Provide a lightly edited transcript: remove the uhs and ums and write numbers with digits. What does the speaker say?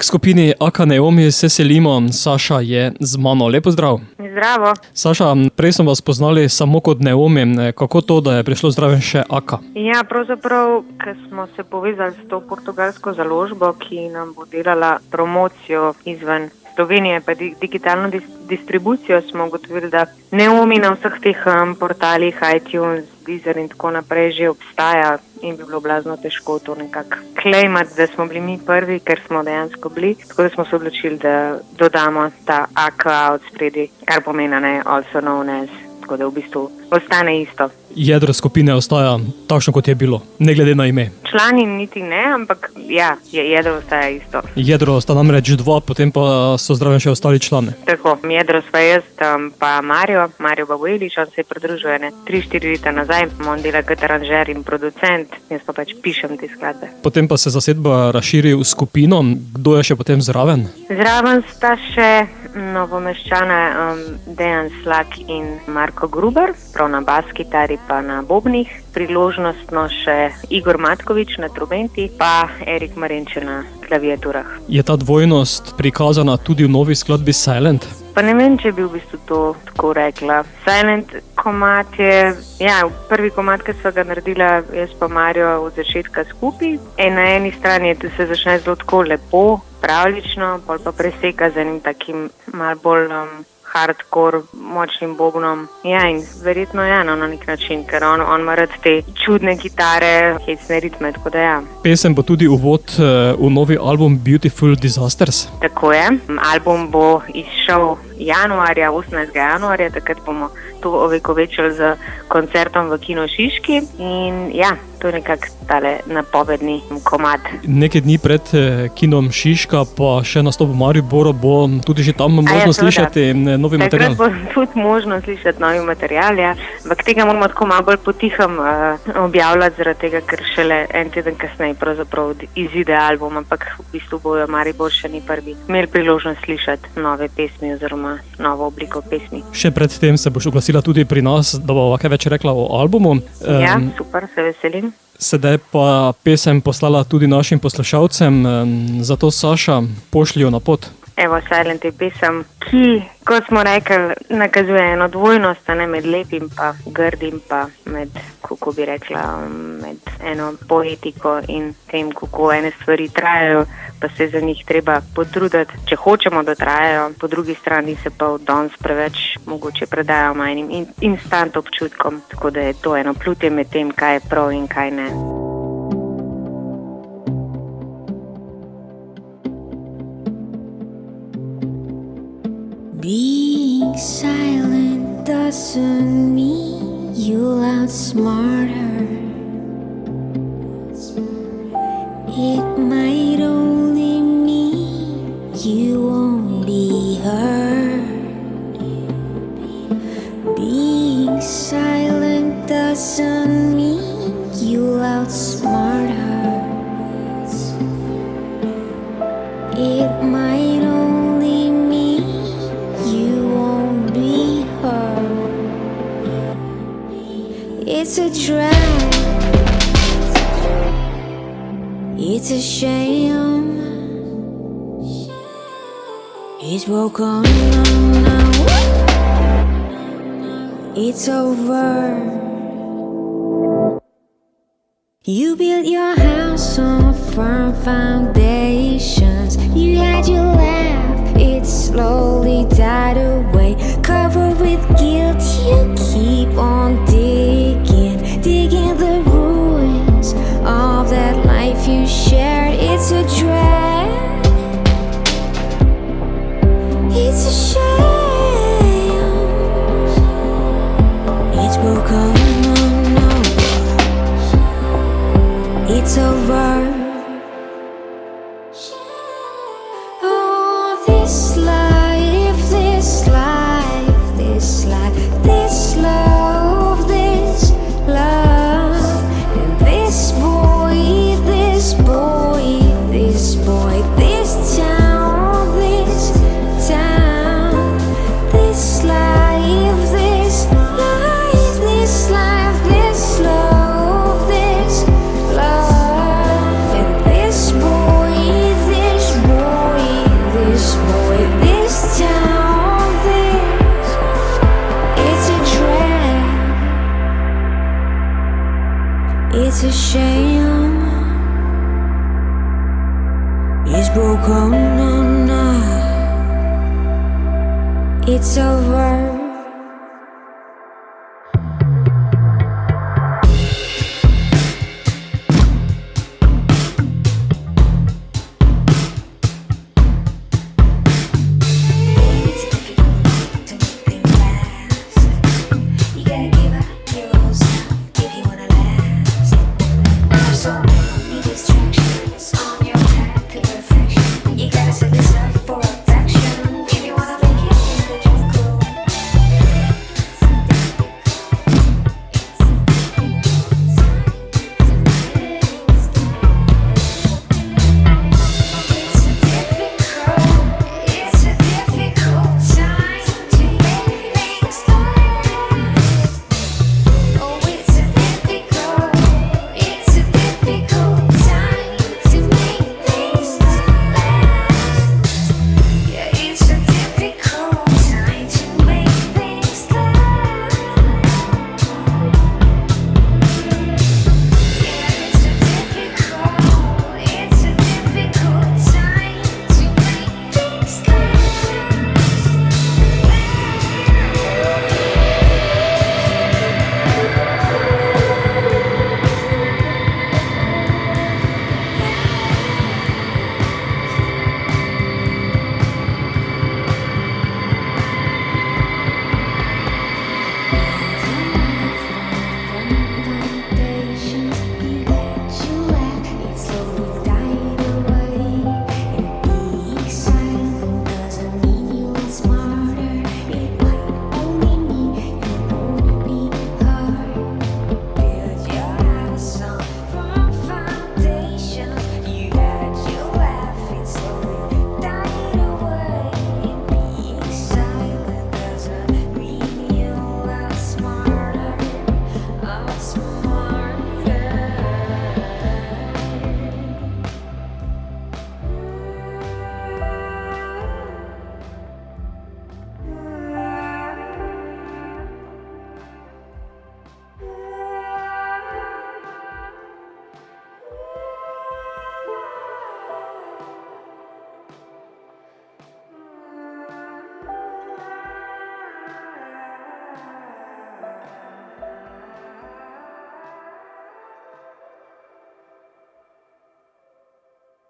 skupini Aka Neomi se selimo. Saša je z mano. Lepo zdrav. Zdravo. Saša, prej smo vas poznali samo kot Neomi. Kako to, da je prišlo zraven še Aka? Ja, pravzaprav, ker smo se povezali s to portugalsko založbo, ki nam bo delala promocijo izven Slovenije, pa digitalno distribucijo, smo ugotovili, da Neomi na vseh teh portalih, iTunes, Deezer in tako naprej že obstaja in bi bilo blazno težko to nekako klejmati, da smo bili mi prvi, ker smo dejansko bili. Tako da smo se odločili, da dodamo ta aka od spredi, kar pomeni, ne, also known as, tako da v bistvu ostane isto. Jedro skupine ostaja takšno, kot je bilo, ne glede na ime. Člani niti ne, ampak ja, jedro ostaja isto. Jedro sta namreč dva, potem pa so zraven še ostali člani. Tako, jedro sva jaz, pa Mario Babuelič, on se je pridružil 3-4 leta nazaj, on dela kot aranžer in producent, jaz pa pač pišem te skladbe. Potem pa se zasedba razširi v skupino, kdo je še potem zraven? Zraven sta še novomeščana Dejan Slak in Marko Gruber, prav na bas kitari pa na bobnih, priložnostno še Igor Matkovič na trubenti, pa Erik Marenče na klaviaturah. Je ta dvojnost prikazana tudi v novi skladbi Silent? Pa ne vem, če bi v bistvu to tako rekla. Silent komad je, prvi komad, ki sva ga naredila, jaz pa Mario od začetka skupaj. Na eni strani se začne zelo tako lepo, pravlično, pol pa preseka z enim takim malo bolj hardcore, močnim bobnom. Ja, in verjetno na nek način, ker on ima rad te čudne kitare, hecne ritme, tako da ja. Pesem bo tudi uvod v novi album Beautiful Disasters. Tako je. Album bo izšel 18. januarja, takrat bomo to ovekovečili z koncertom v Kino Šiški in ja, to je nekako tale napovedni komad. Nekaj dni pred Kinom Šiška pa še nastop v Mariboru, bo tudi že tam možno slišati novi material? Takrat bo tudi možno slišati novi material, ja. Ampak tega moramo tako malo bolj potihem objavljati, zaradi tega, ker šele en teden kasneje pravzaprav izide album, ampak v bistvu bojo Maribor še ni prvi imeli priložnost slišati nove pesmi oziroma novo obliko pesmi. Še pred tem se boš oglasila tudi pri nas, da bo kaj več rekla o albumu. Ja, super, se veselim. Sedaj pa pesem poslala tudi našim poslušalcem, zato Saša, pošlji jo na pot. Evo, Silent je pesem, ki, kot smo rekli, nakazuje eno dvojnost, med lepim pa grdim, pa med, kako bi rekla, med eno poetiko in tem, kako ene stvari trajajo, pa se za njih treba potruditi, če hočemo, da trajajo. Po drugi strani se pa v danes preveč mogoče predajo enim instant občutkom, tako da je to eno plutje med tem, kaj je prav in kaj ne. Being silent doesn't mean you'll outsmart her. It might only mean you won't be heard. Being silent doesn't mean you'll outsmart her. It might only mean you won't be heard. It's a drag, it's a shame, it's broken now, it's over. You built your house on firm foundations. You had your laugh, it slowly died away. Covered with guilt, you keep on digging the ruins of that life you shared. It's a drag, it's a shame, it's broken, no, it's over. is broken. It's over.